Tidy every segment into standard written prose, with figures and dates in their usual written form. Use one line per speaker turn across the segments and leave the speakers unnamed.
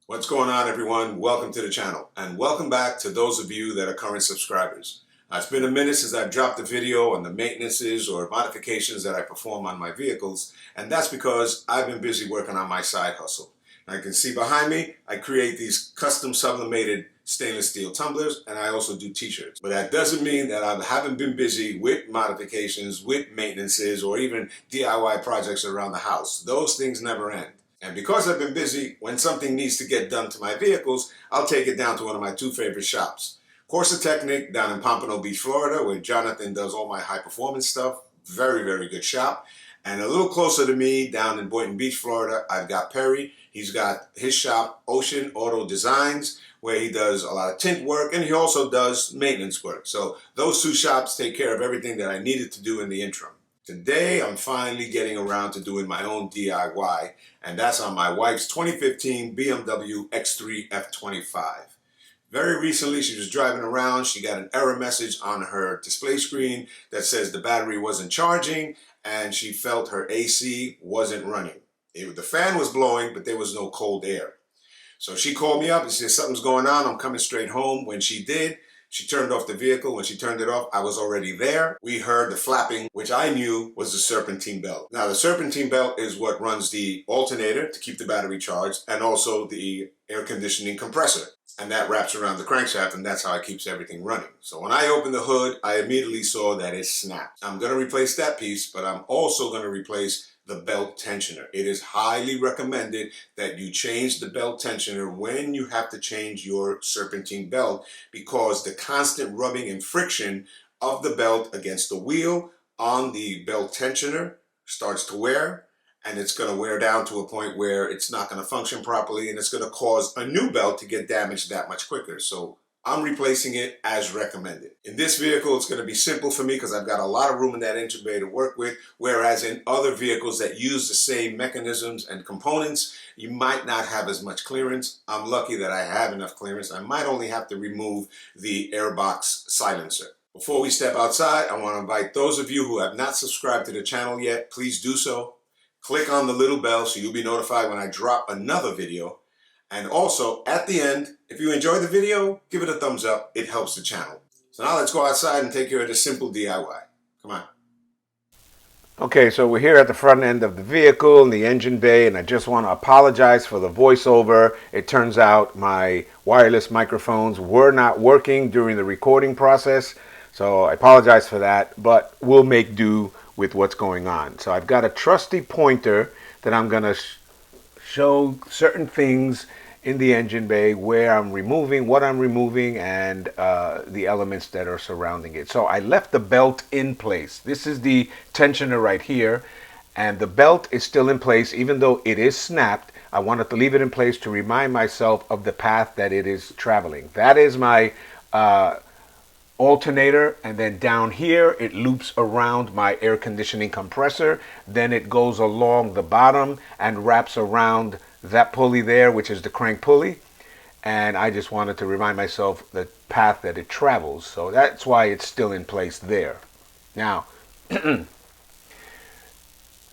What's going on, everyone? Welcome to the channel, and welcome back to those of you that are current subscribers. It's been a minute since I've dropped a video on the maintenances or modifications that I perform on my vehicles, and that's because I've been busy working on my side hustle. Now, you can see behind me, I create these custom sublimated stainless steel tumblers, and I also do t-shirts. But that doesn't mean that I haven't been busy with modifications, with maintenances, or even DIY projects around the house. Those things never end. And because I've been busy, when something needs to get done to my vehicles, I'll take it down to one of my two favorite shops. Corsa Technic down in Pompano Beach, Florida, where Jonathan does all my high performance stuff. Very, very good shop. And a little closer to me, down in Boynton Beach, Florida, I've got Perry. He's got his shop, Ocean Auto Designs, where he does a lot of tint work, and he also does maintenance work. So those two shops take care of everything that I needed to do in the interim. Today, I'm finally getting around to doing my own DIY, and that's on my wife's 2015 BMW X3 F25. Very recently, she was driving around. She got an error message on her display screen that says the battery wasn't charging, and she felt her AC wasn't running. The fan was blowing, but there was no cold air. So she called me up and said, something's going on. I'm coming straight home. When she did, she turned off the vehicle. When she turned it off, I was already there. We heard the flapping, which I knew was the serpentine belt. Now, the serpentine belt is what runs the alternator to keep the battery charged, and also the air conditioning compressor. And that wraps around the crankshaft, and that's how it keeps everything running. So when I opened the hood, I immediately saw that it snapped. I'm going to replace that piece, but I'm also going to replace the belt tensioner. It is highly recommended that you change the belt tensioner when you have to change your serpentine belt, because the constant rubbing and friction of the belt against the wheel on the belt tensioner starts to wear, and it's going to wear down to a point where it's not going to function properly, and it's going to cause a new belt to get damaged that much quicker. So I'm replacing it as recommended. In this vehicle, it's going to be simple for me because I've got a lot of room in that engine bay to work with, whereas in other vehicles that use the same mechanisms and components, you might not have as much clearance. I'm lucky that I have enough clearance. I might only have to remove the airbox silencer. Before we step outside, I want to invite those of you who have not subscribed to the channel yet, please do so. Click on the little bell so you'll be notified when I drop another video. And also, at the end, if you enjoy the video, give it a thumbs up. It helps the channel. So now let's go outside and take care of this simple DIY. Come on. Okay, so we're here at the front end of the vehicle in the engine bay, and I just want to apologize for the voiceover. It turns out my wireless microphones were not working during the recording process, so I apologize for that, but we'll make do with what's going on. So I've got a trusty pointer that I'm going to show certain things in the engine bay where I'm removing, what I'm removing, and the elements that are surrounding it. So I left the belt in place. This is the tensioner right here, and the belt is still in place even though it is snapped. I wanted to leave it in place to remind myself of the path that it is traveling. That is my alternator, and then down here it loops around my air conditioning compressor, then it goes along the bottom and wraps around that pulley there, which is the crank pulley, and I just wanted to remind myself the path that it travels, so that's why it's still in place there. Now the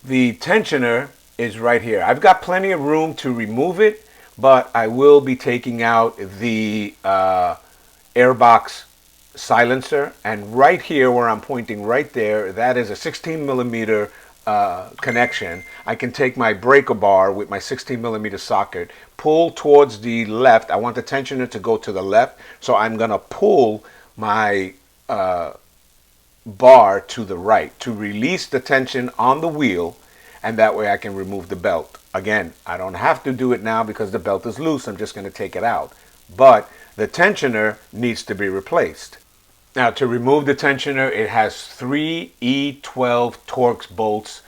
tensioner is right here. I've got plenty of room to remove it, but I will be taking out the airbox silencer, and right here where I'm pointing right there, that is a 16 millimeter connection. I can take my breaker bar with my 16 millimeter socket, pull towards the left. I want the tensioner to go to the left, so I'm going to pull my bar to the right to release the tension on the wheel, and that way I can remove the belt. Again, I don't have to do it now because the belt is loose. I'm just going to take it out, but the tensioner needs to be replaced. Now, to remove the tensioner, it has 3 E12 Torx bolts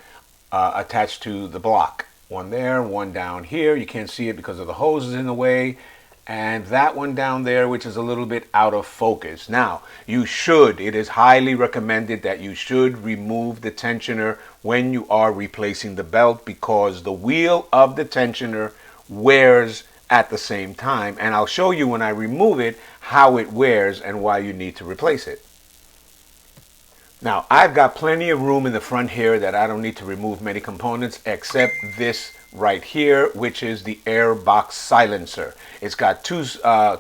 attached to the block. One there, one down here. You can't see it because of the hoses in the way. And that one down there, which is a little bit out of focus. Now, it is highly recommended that you should remove the tensioner when you are replacing the belt, because the wheel of the tensioner wears at the same time, and I'll show you when I remove it how it wears and why you need to replace it. Now, I've got plenty of room in the front here that I don't need to remove many components except this
right here, which is the air box silencer. It's got two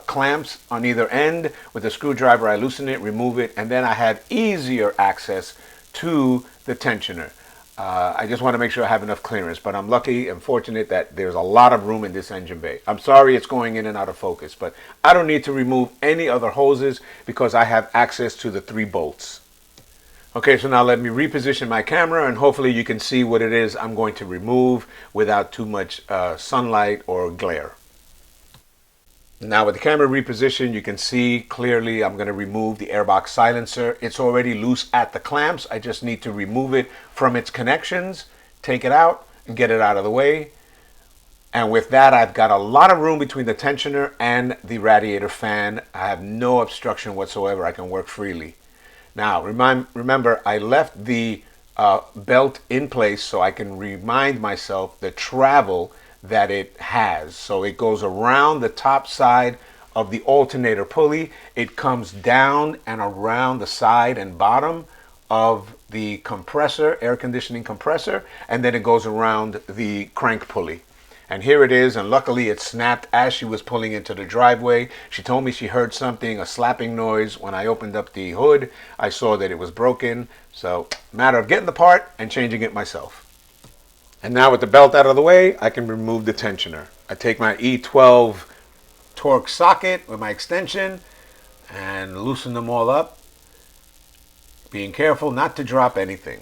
clamps on either end. With a screwdriver, I loosen it, remove it, and then I have easier access to the tensioner. I just want to make sure I have enough clearance, but I'm lucky and fortunate that there's a lot of room in this engine bay. I'm sorry it's going in and out of focus, but I don't need to remove any other hoses because I have access to the 3 bolts. Okay, so now let me reposition my camera and hopefully you can see what it is I'm going to remove without too much sunlight or glare. Now with the camera repositioned, you can see clearly I'm going to remove the airbox silencer. It's already loose at the clamps. I just need to remove it from its connections, take it out, and get it out of the way. And with that, I've got a lot of room between the tensioner and the radiator fan. I have no obstruction whatsoever. I can work freely. Now, remember, I left the belt in place so I can remind myself the travel that it has. So it goes around the top side of the alternator pulley. It comes down and around the side and bottom of the compressor, air conditioning compressor, and then it goes around the crank pulley. And here it is, and luckily it snapped as she was pulling into the driveway. She told me she heard something, a slapping noise. When I opened up the hood, I saw that it was broken. So, matter of getting the part and changing it myself. And now with the belt out of the way, I can remove the tensioner. I take my E12 torque socket with my extension and loosen them all up, being careful not to drop anything.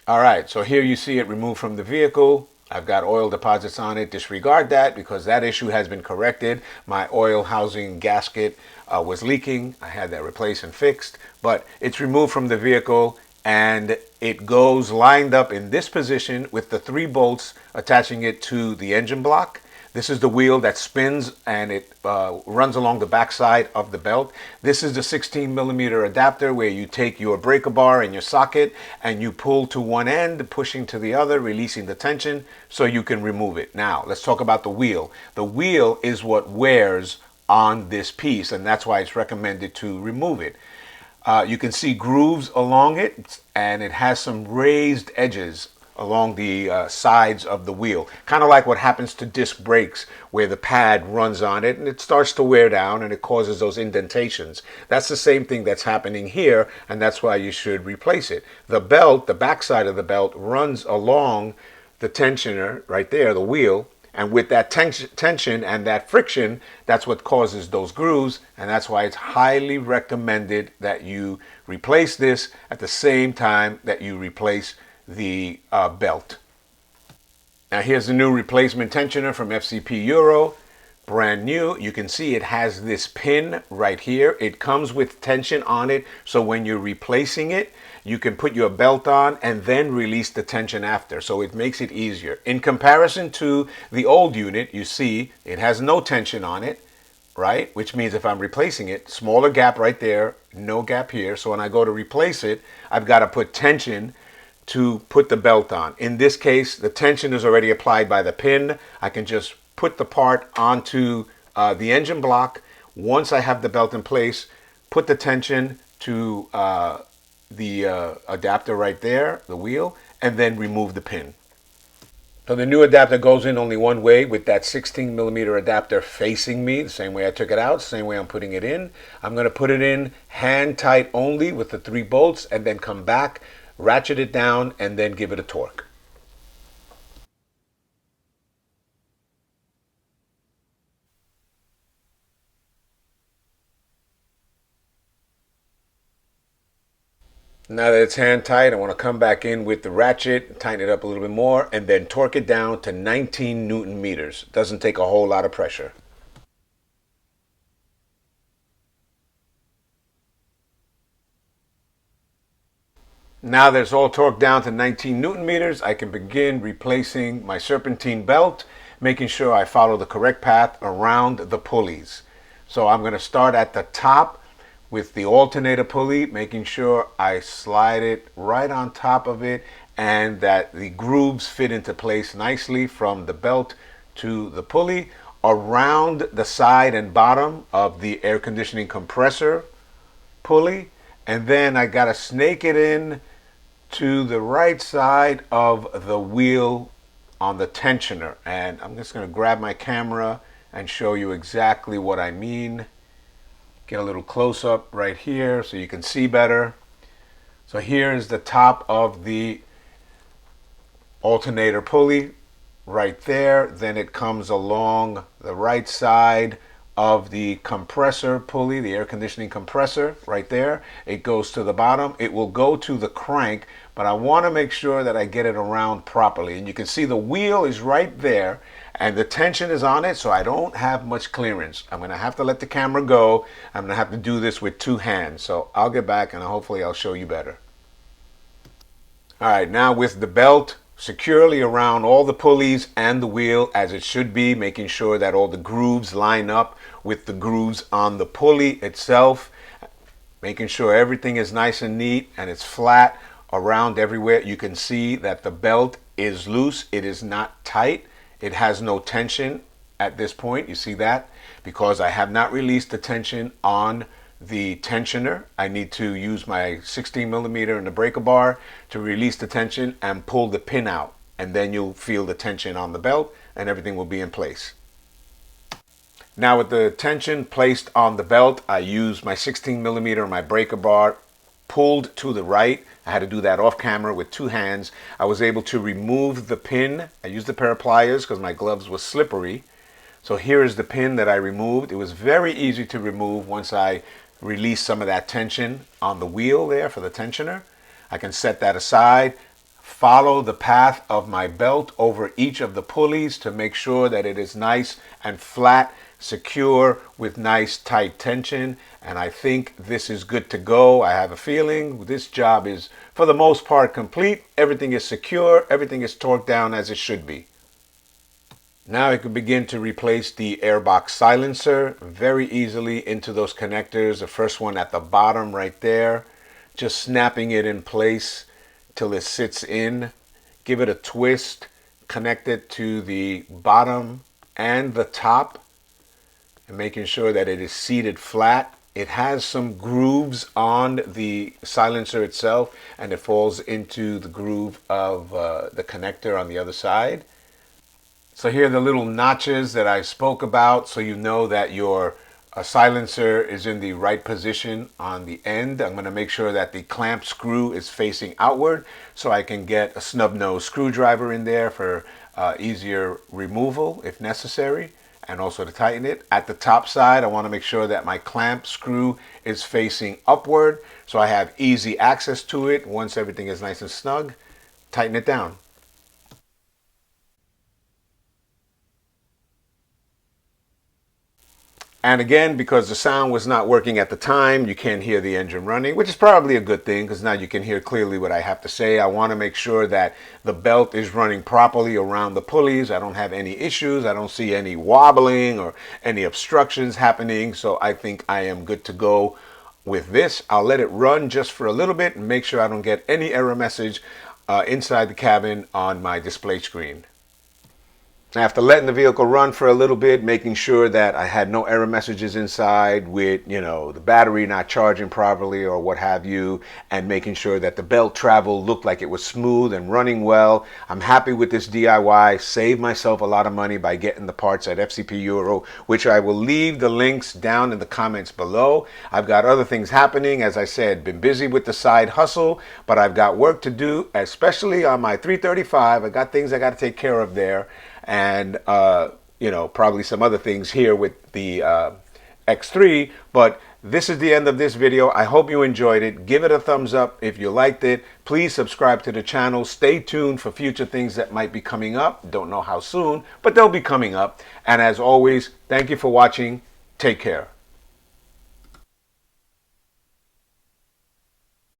All right, so here you see it removed from the vehicle. I've got oil deposits on it. Disregard that because that issue has been corrected. My oil housing gasket was leaking. I had that replaced and fixed, but it's removed from the vehicle and it goes lined up in this position with the 3 bolts attaching it to the engine block. This is the wheel that spins and it runs along the backside of the belt. This is the 16mm adapter where you take your breaker bar and your socket and you pull to one end, pushing to the other, releasing the tension so you can remove it. Now, let's talk about the wheel. The wheel is what wears on this piece and that's why it's recommended to remove it. You can see grooves along it and it has some raised edges along the sides of the wheel, kind of like what happens to disc brakes where the pad runs on it and it starts to wear down and it causes those indentations. That's the same thing that's happening here and that's why you should replace it. The belt, the backside of the belt, runs along the tensioner right there, the wheel, and with that tension and that friction, that's what causes those grooves, and that's why it's highly recommended that you replace this at the same time that you replace the belt. Now here's the new replacement tensioner from FCPEuro, brand new. You can see it has this pin right here. It comes with tension on it, so when you're replacing it, you can put your belt on and then release the tension after, so it makes it easier. In comparison to the old unit, you see it has no tension on it, right? Which means if I'm replacing it, smaller gap right there, no gap here. So when I go to replace it, I've got to put tension to put the belt on. In this case, the tension is already applied by the pin. I can just put the part onto the engine block. Once I have the belt in place, put the tension to the adapter right there, the wheel, and then remove the pin. So the new adapter goes in only one way with that 16mm adapter facing me, the same way I took it out, same way I'm putting it in. I'm going to put it in hand tight only with the 3 bolts and then come back, ratchet it down, and then give it a torque. Now that it's hand tight, I want to come back in with the ratchet, tighten it up a little bit more, and then torque it down to 19 Newton meters. Doesn't take a whole lot of pressure. Now that it's all torqued down to 19 Newton meters, I can begin replacing my serpentine belt, making sure I follow the correct path around the pulleys. So I'm going to start at the top with the alternator pulley, making sure I slide it right on top of it and that the grooves fit into place nicely from the belt to the pulley, around the side and bottom of the air conditioning compressor pulley, and then I got to snake it in to the right side of the wheel on the tensioner. And I'm just going to grab my camera and show you exactly what I mean. Get a little close up right here so you can see better. So here's the top of the alternator pulley right there. Then it comes along the right side of the compressor pulley, the air conditioning compressor right there. It goes to the bottom. It will go to the crank, but I want to make sure that I get it around properly. And you can see the wheel is right there and the tension is on it, so I don't have much clearance. I'm going to have to let the camera go. I'm going to have to do this with two hands. So I'll get back and hopefully I'll show you better. All right, now with the belt securely around all the pulleys and the wheel as it should be, making sure that all the grooves line up with the grooves on the pulley itself, making sure everything is nice and neat and it's flat around everywhere. You can see that the belt is loose. It is not tight. It has no tension at this point. You see that? Because I have not released the tension on the tensioner. I need to use my 16 millimeter and the breaker bar to release the tension and pull the pin out, and then you'll feel the tension on the belt and everything will be in place. Now with the tension placed on the belt, I use my 16 millimeter and my breaker bar pulled to the right. I had to do that off camera with two hands. I was able to remove the pin. I used a pair of pliers because my gloves were slippery. So here is the pin that I removed. It was very easy to remove once I release some of that tension on the wheel there for the tensioner. I can set that aside, follow the path of my belt over each of the pulleys to make sure that it is nice and flat, secure with nice tight tension, and I think this is good to go. I have a feeling this job is for the most part complete. Everything is secure, everything is torqued down as it should be. Now I can begin to replace the airbox silencer very easily into those connectors. The first one at the bottom right there, just snapping it in place till it sits in. Give it a twist, connect it to the bottom and the top, and making sure that it is seated flat. It has some grooves on the silencer itself, and it falls into the groove of the connector on the other side. So here are the little notches that I spoke about, so you know that your silencer is in the right position on the end. I'm going to make sure that the clamp screw is facing outward so I can get a snub nose screwdriver in there for easier removal if necessary, and also to tighten it. At the top side, I want to make sure that my clamp screw is facing upward so I have easy access to it. Once everything is nice and snug, tighten it down. And again, because the sound was not working at the time, you can't hear the engine running, which is probably a good thing because now you can hear clearly what I have to say. I want to make sure that the belt is running properly around the pulleys. I don't have any issues. I don't see any wobbling or any obstructions happening. So I think I am good to go with this. I'll let it run just for a little bit and make sure I don't get any error message inside the cabin on my display screen. After letting the vehicle run for a little bit, making sure that I had no error messages inside with, the battery not charging properly or what have you, and making sure that the belt travel looked like it was smooth and running well. I'm happy with this DIY. Saved myself a lot of money by getting the parts at FCPEuro, which I will leave the links down in the comments below. I've got other things happening. As I said, been busy with the side hustle, but I've got work to do, especially on my 335. I got things I got to take care of there. And, probably some other things here with the X3, but this is the end of this video. I hope you enjoyed it. Give it a thumbs up if you liked it. Please subscribe to the channel. Stay tuned for future things that might be coming up. Don't know how soon, but they'll be coming up. And as always, thank you for watching. Take care.